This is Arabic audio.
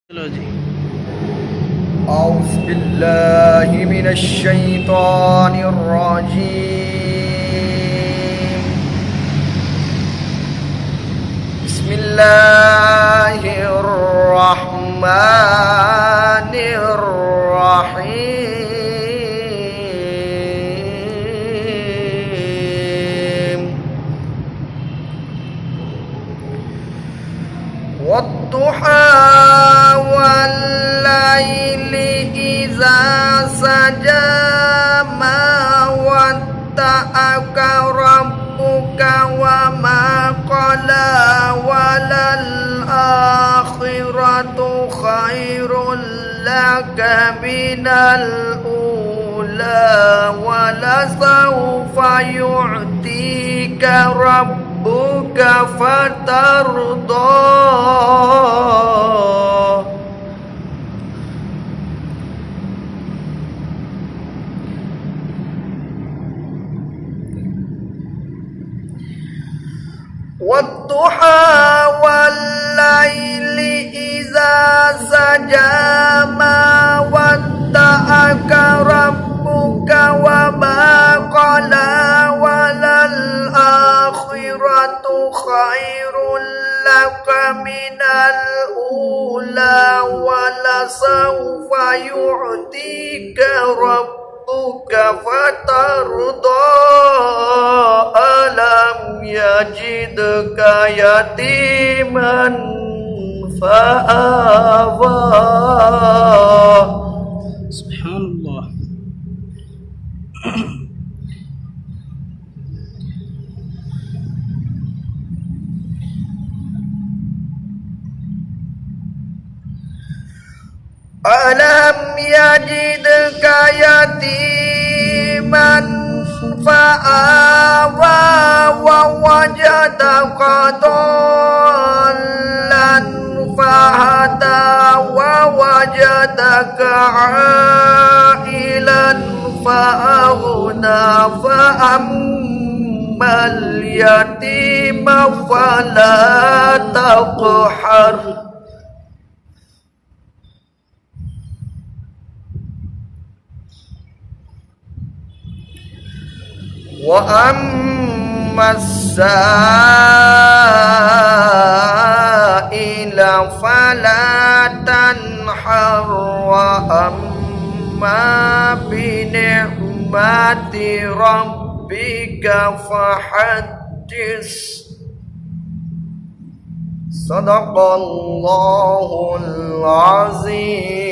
चलो जी। أعوذ بالله من الشيطان الرجيم. بسم الله الرحمن الرحيم. والضحى والليل إذا سجى ما ودعك ربك وما قلى وللآخرة خير لك من الأولى ولسوف يعطيك ربك فترضى. والضحى والليل إذا سجى ما ودعك ربك وما قلى وللآخرة خير لك من الأولى ولسوف يعطيك ربك فترضى. ألم يجدك يتيما فآوى. سبحان الله. ألم يجدك يتيما فآوى ووجدك ضالا فهدى ووجدك عائلا فأغنى فأما اليتيم فلا تقهر وأما السائل فلا تنحر وأما بنعمة ربك فحدث. صدق الله العظيم.